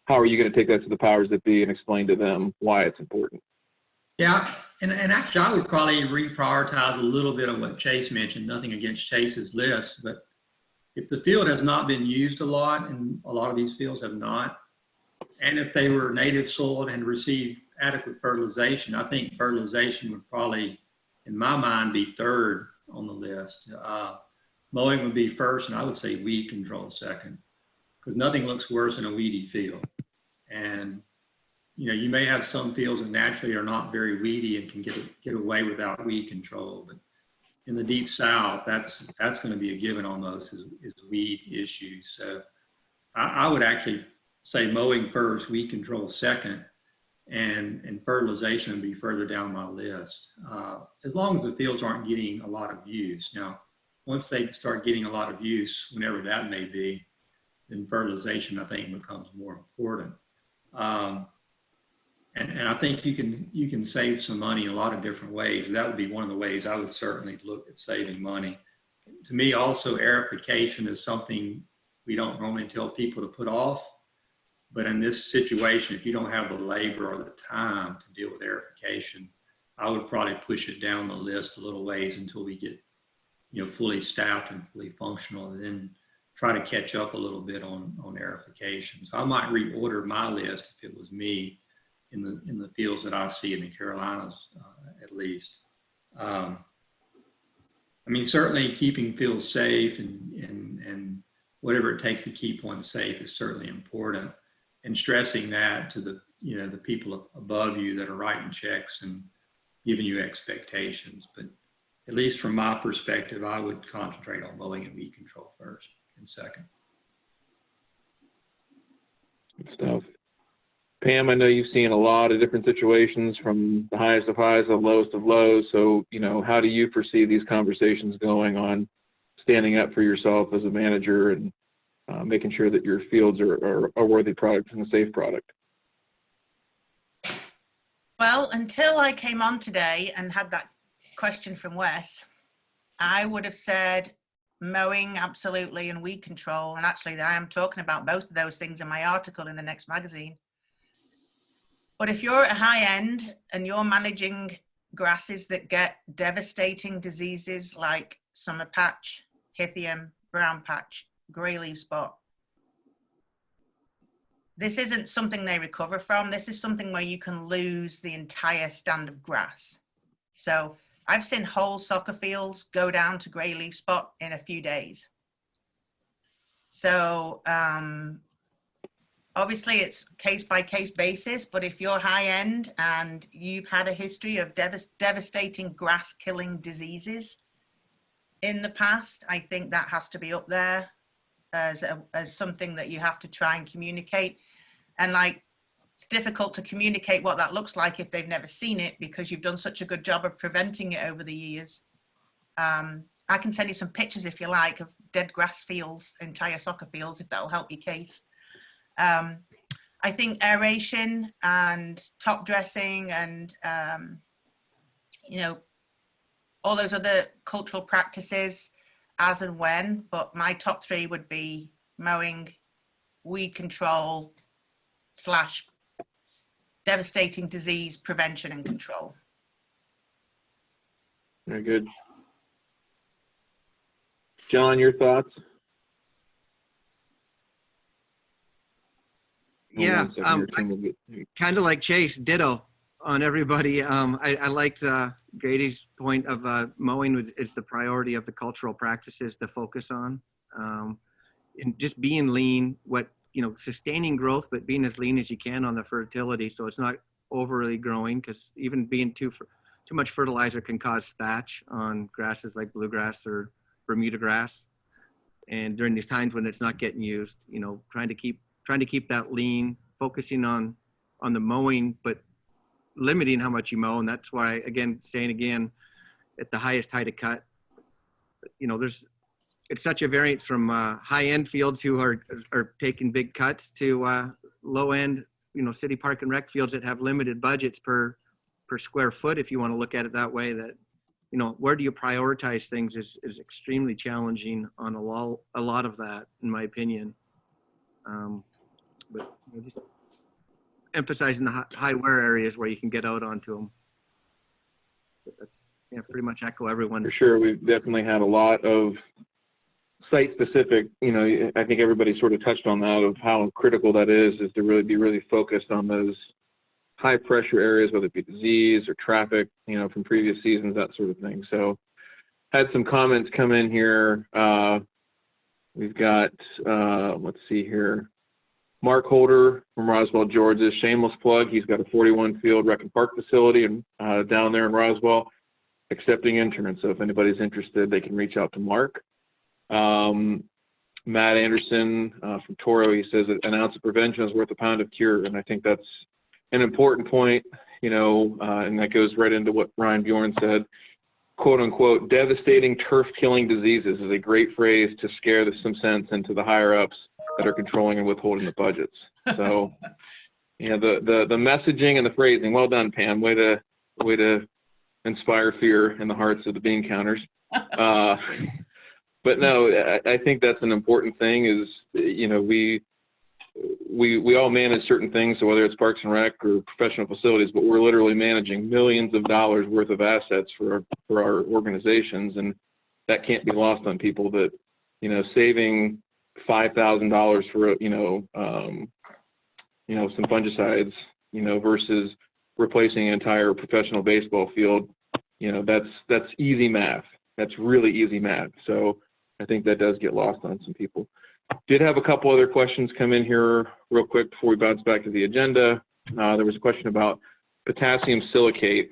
how are you going to take that to the powers that be and explain to them why it's important? Yeah, and actually I would probably reprioritize a little bit of what Chase mentioned, nothing against Chase's list, but if the field has not been used a lot, and a lot of these fields have not, and if they were native soil and received adequate fertilization, I think fertilization would probably, in my mind, be third on the list. Mowing would be first, and I would say weed control second, because nothing looks worse than a weedy field. And you know, you may have some fields that naturally are not very weedy and can get away without weed control, but in the deep south, that's going to be a given almost is weed issues. So I would actually say mowing first, weed control second, and fertilization would be further down my list. As long as the fields aren't getting a lot of use. Now, once they start getting a lot of use, whenever that may be, then fertilization, I think, becomes more important. And I think you can save some money in a lot of different ways. That would be one of the ways I would certainly look at saving money. To me, also, aerification is something we don't normally tell people to put off. But in this situation, if you don't have the labor or the time to deal with aerification, I would probably push it down the list a little ways until we get, fully staffed and fully functional, and then try to catch up a little bit on aerification. So I might reorder my list if it was me in the fields that I see in the Carolinas, at least. I mean, certainly keeping fields safe and whatever it takes to keep one safe is certainly important. And stressing that to the people above you that are writing checks and giving you expectations. But at least from my perspective, I would concentrate on mowing and weed control first and second. Good stuff. Pam, I know you've seen a lot of different situations, from the highest of highs to the lowest of lows. So, how do you foresee these conversations going on standing up for yourself as a manager and making sure that your fields are a worthy product and a safe product? Well, until I came on today and had that question from Wes, I would have said mowing, absolutely, and weed control. And actually, I am talking about both of those things in my article in the next magazine. But if you're at a high end and you're managing grasses that get devastating diseases like summer patch, Hithium, brown patch, gray leaf spot, this isn't something they recover from. This is something where you can lose the entire stand of grass. So I've seen whole soccer fields go down to gray leaf spot in a few days. So obviously it's case by case basis, but if you're high end and you've had a history of devastating grass killing diseases in the past, I think that has to be up there as something that you have to try and communicate. And it's difficult to communicate what that looks like if they've never seen it, because you've done such a good job of preventing it over the years. I can send you some pictures if you like of dead grass fields, entire soccer fields, if that'll help your case. I think aeration and top dressing and all those other cultural practices as and when, but my top three would be mowing, weed control / devastating disease prevention and control. Very good. John, your thoughts? Yeah, kind of like Chase, ditto on everybody. I liked Grady's point of mowing is the priority of the cultural practices to focus on, and just being lean, sustaining growth, but being as lean as you can on the fertility, so it's not overly growing, because even being too much fertilizer can cause thatch on grasses like bluegrass or Bermuda grass. And during these times when it's not getting used, trying to keep that lean, focusing on the mowing, but limiting how much you mow. And that's why, saying again, at the highest height of cut, it's such a variance from high-end fields who are taking big cuts to low-end, city park and rec fields that have limited budgets per square foot. If you want to look at it that way, that where do you prioritize things is extremely challenging on a lot of that, in my opinion. But just emphasizing the high wear areas where you can get out onto them. But that's pretty much echo everyone. For sure, we've definitely had a lot of site-specific. I think everybody sort of touched on that, of how critical that is to really be really focused on those high-pressure areas, whether it be disease or traffic, from previous seasons, that sort of thing. So, had some comments come in here. We've got, let's see here. Mark Holder from Roswell, Georgia, shameless plug. He's got a 41 field rec and park facility down there in Roswell. accepting interns. So if anybody's interested, they can reach out to Mark. Matt Anderson from Toro, he says an ounce of prevention is worth a pound of cure. And I think that's an important point, and that goes right into what Ryan Bjorn said. Quote unquote, devastating turf killing diseases is a great phrase to scare some sense into the higher ups that are controlling and withholding the budgets. So, the messaging and the phrasing, well done, Pam. Way to inspire fear in the hearts of the bean counters. But no, I think that's an important thing is, we all manage certain things, so whether it's Parks and Rec or professional facilities, but we're literally managing millions of dollars worth of assets for our organizations, and that can't be lost on people that, saving $5,000 for, some fungicides, versus replacing an entire professional baseball field, that's easy math. That's really easy math. So I think that does get lost on some people. Did have a couple other questions come in here real quick before we bounce back to the agenda. There was a question about potassium silicate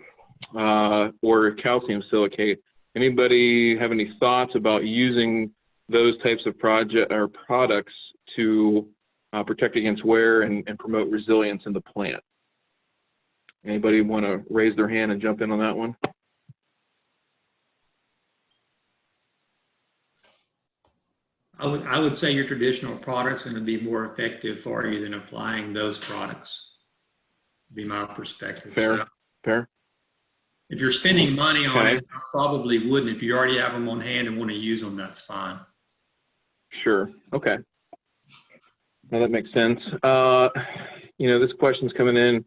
or calcium silicate. Anybody have any thoughts about using those types of products to protect against wear and promote resilience in the plant? Anybody want to raise their hand and jump in on that one? I would say your traditional products are going to be more effective for you than applying those products. Would be my perspective. Fair. If you're spending money on Okay. it, I probably wouldn't. If you already have them on hand and want to use them, that's fine. Sure. Okay. Now that makes sense. This question's coming in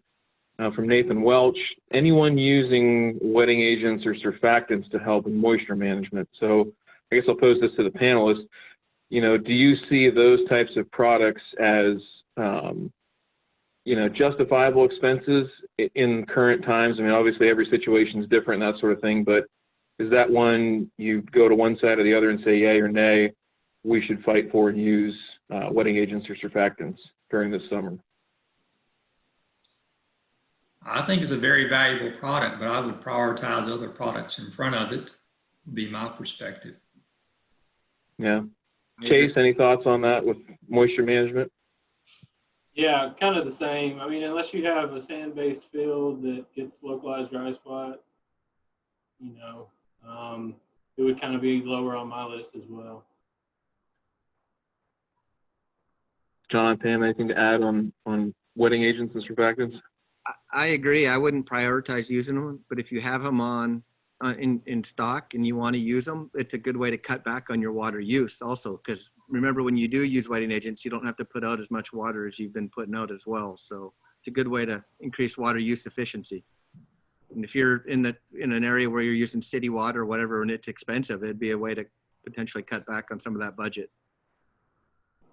from Nathan Welch. Anyone using wetting agents or surfactants to help in moisture management? So I guess I'll pose this to the panelists. Do you see those types of products as, justifiable expenses in current times? I mean, obviously every situation is different and that sort of thing, but is that one you go to one side or the other and say yay or nay, we should fight for and use wetting agents or surfactants during this summer? I think it's a very valuable product, but I would prioritize other products in front of it, would be my perspective. Yeah. Chase, any thoughts on that with moisture management? Yeah, kind of the same. I mean, unless you have a sand-based field that gets localized dry spot, it would kind of be lower on my list as well. John, Pam, anything to add on wetting agents and surfactants? I agree. I wouldn't prioritize using them, but if you have them in stock and you want to use them, it's a good way to cut back on your water use also, because remember, when you do use wetting agents, you don't have to put out as much water as you've been putting out as well. So it's a good way to increase water use efficiency. And if you're in an area where you're using city water or whatever and it's expensive, it'd be a way to potentially cut back on some of that budget.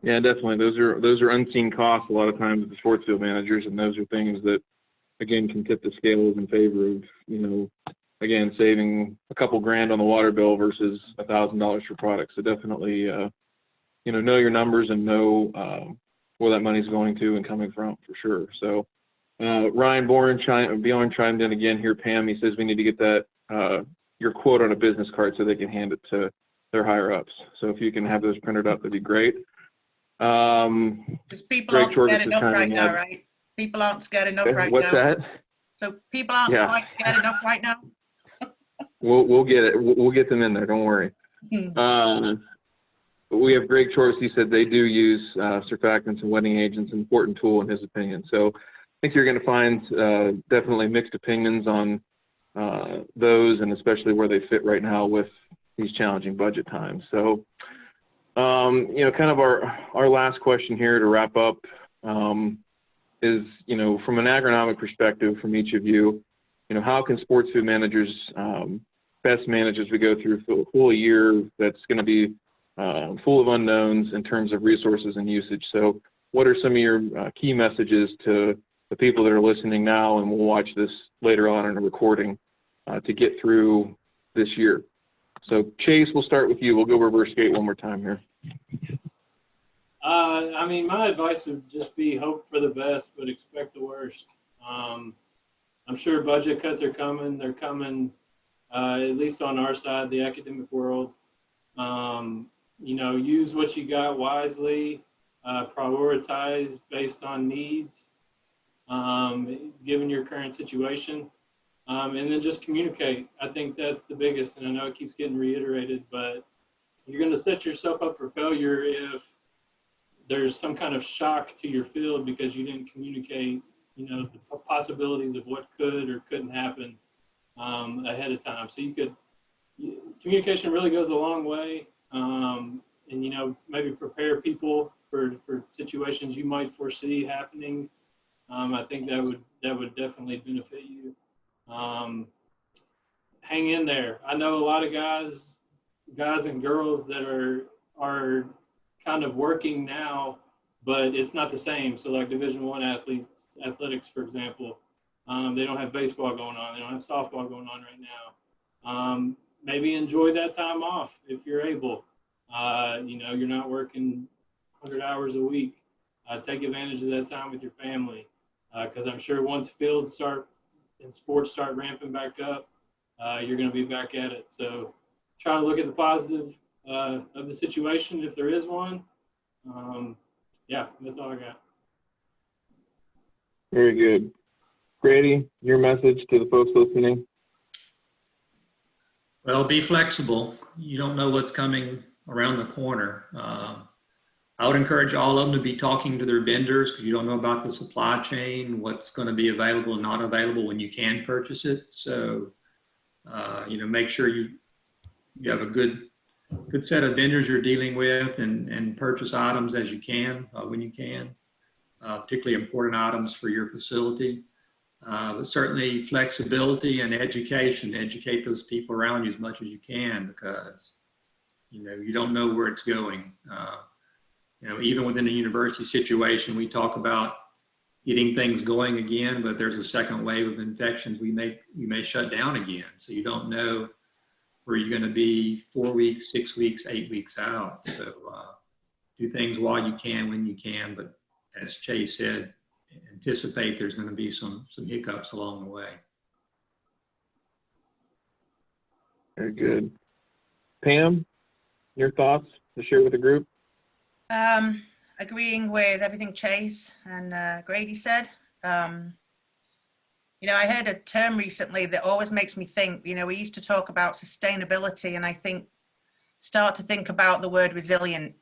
Yeah, definitely. Those are unseen costs a lot of times with the sports field managers, and those are things that, again, can tip the scales in favor of, again, saving a couple grand on the water bill versus $1,000 for products. So definitely, know your numbers and know where that money's going to and coming from, for sure. So Ryan Bjorn chimed in again here. Pam, he says we need to get that your quote on a business card so they can hand it to their higher ups. So if you can have those printed up, that'd be great. Because people aren't scared enough right now, right? People aren't scared enough right now. What's that? So people aren't quite scared enough right now. We'll get it. We'll get them in there. Don't worry. We have Greg Chorus. He said they do use surfactants and wetting agents, an important tool in his opinion. So I think you're going to find definitely mixed opinions on those, and especially where they fit right now with these challenging budget times. So, kind of our last question here to wrap up is, from an agronomic perspective from each of you, how can sports food managers best manage as we go through a full year that's going to be full of unknowns in terms of resources and usage? So what are some of your key messages to the people that are listening now and will watch this later on in a recording to get through this year? So Chase, we'll start with you. We'll go reverse gate one more time here. I mean, my advice would just be hope for the best, but expect the worst. I'm sure budget cuts are coming. They're coming at least on our side, the academic world. You know, use what you got wisely, prioritize based on needs, given your current situation, and then just communicate. I think that's the biggest, and I know it keeps getting reiterated, but you're going to set yourself up for failure if there's some kind of shock to your field because you didn't communicate, you know, the possibilities of what could or couldn't happen ahead of time. So communication really goes a long way. And, you know, maybe prepare people for situations you might foresee happening. I think that would definitely benefit you. Hang in there. I know a lot of guys and girls that are kind of working now, but it's not the same. So like Division I athletics, for example, they don't have baseball going on. They don't have softball going on right now. Maybe enjoy that time off if you're able. You know, you're not working 100 hours a week. Take advantage of that time with your family. Because I'm sure once fields and sports start ramping back up, you're going to be back at it. So try to look at the positive of the situation if there is one. Yeah, that's all I got. Very good. Grady, your message to the folks listening? Well, be flexible. You don't know what's coming around the corner. I would encourage all of them to be talking to their vendors because you don't know about the supply chain, what's going to be available and not available when you can purchase it. So, you know, make sure you have a good set of vendors you're dealing with and purchase items as you can when you can, particularly important items for your facility. But certainly flexibility and education, educate those people around you as much as you can because, you know, you don't know where it's going. You know, even within a university situation, we talk about getting things going again, but there's a second wave of infections. We may shut down again. So you don't know where you're going to be 4 weeks, 6 weeks, 8 weeks out. So do things while you can, when you can. But as Chase said, anticipate there's going to be some hiccups along the way. Very good. Pam, your thoughts to share with the group? Agreeing with everything Chase and Grady said. You know, I heard a term recently that always makes me think, you know, we used to talk about sustainability and I think start to think about the word resilient.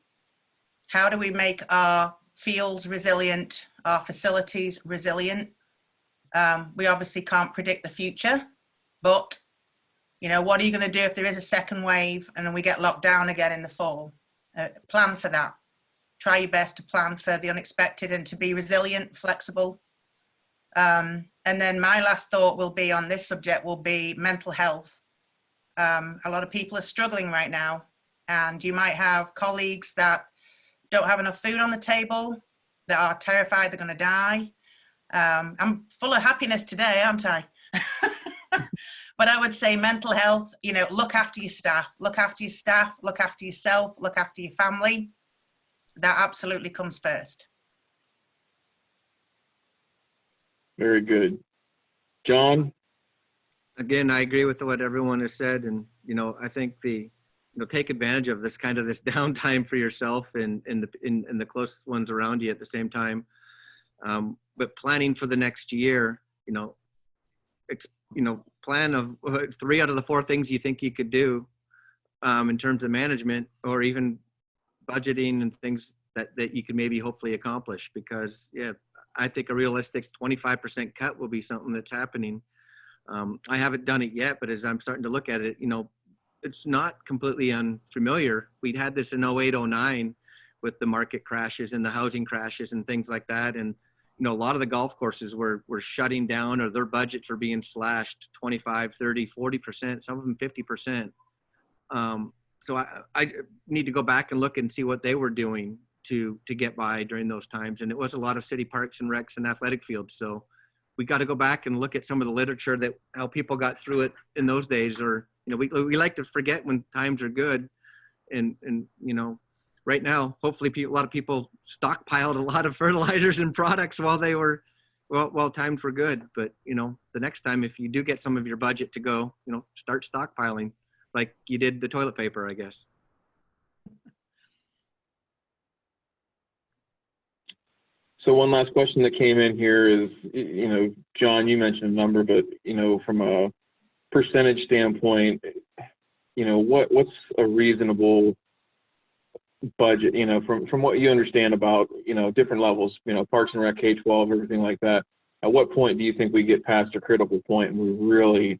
How do we make our fields resilient, our facilities resilient? We obviously can't predict the future, but, you know, what are you going to do if there is a second wave and we get locked down again in the fall? Plan for that. Try your best to plan for the unexpected and to be resilient, flexible. And then my last thought will be on this subject will be mental health. A lot of people are struggling right now, and you might have colleagues that don't have enough food on the table, that are terrified they're going to die. I'm full of happiness today, aren't I? But I would say mental health, you know, look after your staff, look after yourself, look after your family. That absolutely comes first. Very good. John? Again, I agree with what everyone has said. And, you know, I think take advantage of this downtime for yourself and the close ones around you at the same time. But planning for the next year, plan of 3 out of the 4 things you think you could do in terms of management or even budgeting and things that you can maybe hopefully accomplish, because I think a realistic 25% cut will be something that's happening. I haven't done it yet, but as I'm starting to look at it, it's not completely unfamiliar. We'd had this in 08, 09 with the market crashes and the housing crashes and things like that. And, a lot of the golf courses were shutting down, or their budgets were being slashed 25, 30, 40%, some of them 50%. So I need to go back and look and see what they were doing to get by during those times. And it was a lot of city parks and recs and athletic fields. So we got to go back and look at some of the literature that how people got through it in those days. Or, we like to forget when times are good. And right now, hopefully a lot of people stockpiled a lot of fertilizers and products while they were well, times were good, but you know, the next time, if you do get some of your budget to go, you know, start stockpiling like you did the toilet paper, I guess. So one last question that came in here is, you know, John, you mentioned a number, but, you know, from a percentage standpoint, you know, what's a reasonable budget, you know, from what you understand about, you know, different levels, you know, Parks and Rec, K-12, everything like that. At what point do you think we get past a critical point and we really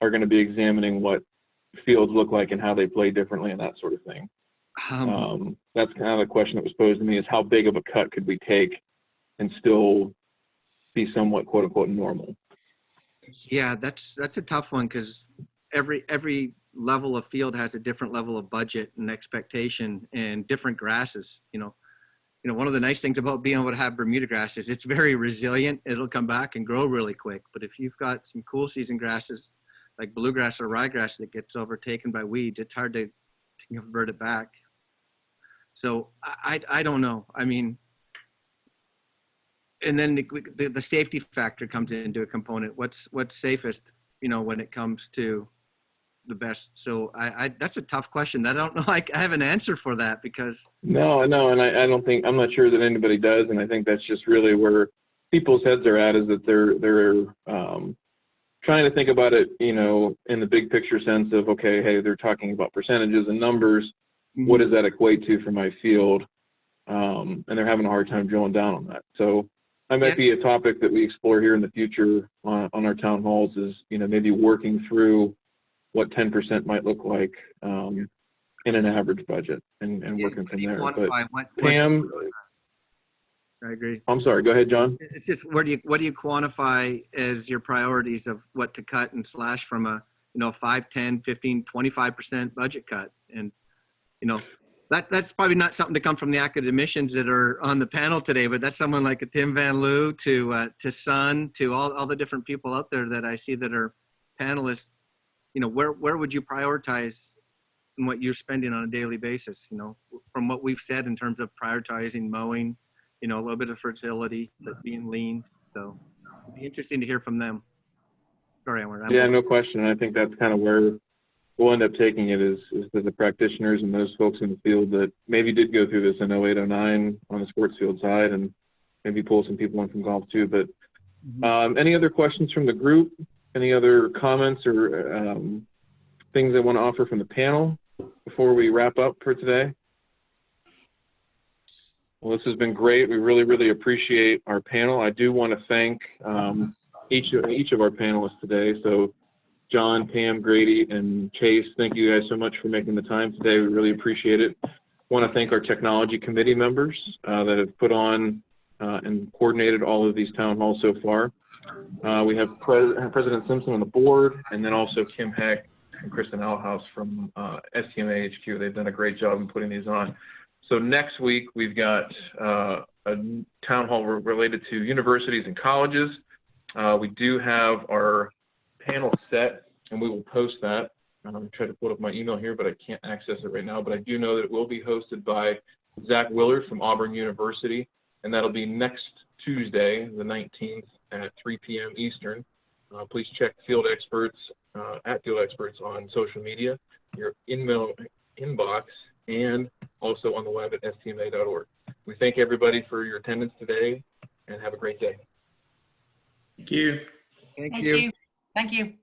are going to be examining what fields look like and how they play differently and that sort of thing? That's kind of the question that was posed to me, is how big of a cut could we take and still be somewhat quote unquote normal? Yeah, that's a tough one, because every level of field has a different level of budget and expectation and different grasses. You know, one of the nice things about being able to have Bermuda grass is it's very resilient. It'll come back and grow really quick. But if you've got some cool season grasses like bluegrass or ryegrass that gets overtaken by weeds, it's hard to convert it back. So I don't know. I mean, and then the safety factor comes into a component. What's safest, you know, when it comes to the best? So that's a tough question. I don't know. I have an answer for that, because no, and I'm not sure that anybody does. And I think that's just really where people's heads are at, is that they're trying to think about it, you know, in the big picture sense of, okay, hey, they're talking about percentages and numbers. Mm-hmm. What does that equate to for my field? And they're having a hard time drilling down on that. So that might be a topic that we explore here in the future on our town halls, is, you know, maybe working through what 10% might look like in an average budget and working from there. But Pam, I agree. I'm sorry, go ahead, John. It's just, what do you quantify as your priorities of what to cut and slash from a, you know, 5, 10, 15, 25% budget cut? And, you know, that's probably not something to come from the academicians that are on the panel today, but that's someone like a Tim Van Loo to Sun, to all the different people out there that I see that are panelists. You know, where would you prioritize in what you're spending on a daily basis? You know, from what we've said in terms of prioritizing mowing, you know, a little bit of fertility, but being lean. So it'd be interesting to hear from them. Sorry, yeah, no question. And I think that's kind of where we'll end up taking it, is that the practitioners and those folks in the field that maybe did go through this in 08, 09 on the sports field side, and maybe pull some people in from golf too. But any other questions from the group? Any other comments or things they want to offer from the panel before we wrap up for today? Well, this has been great. We really, really appreciate our panel. I do want to thank each of our panelists today. So John, Pam, Grady, and Chase, thank you guys so much for making the time today. We really appreciate it. I want to thank our technology committee members that have put on and coordinated all of these town halls so far. We have President Simpson on the board, and then also Kim Heck and Kristen Alhouse from STMA HQ. They've done a great job in putting these on. So next week, we've got a town hall related to universities and colleges. We do have our panel set, and we will post that. I'm going to try to pull up my email here, but I can't access it right now. But I do know that it will be hosted by Zach Willard from Auburn University, and that'll be next Tuesday, the 19th at 3 p.m. Eastern. Please check Field Experts at Field Experts on social media, your email inbox, and also on the web at stma.org. We thank everybody for your attendance today, and have a great day. Thank you. Thank you. Thank you.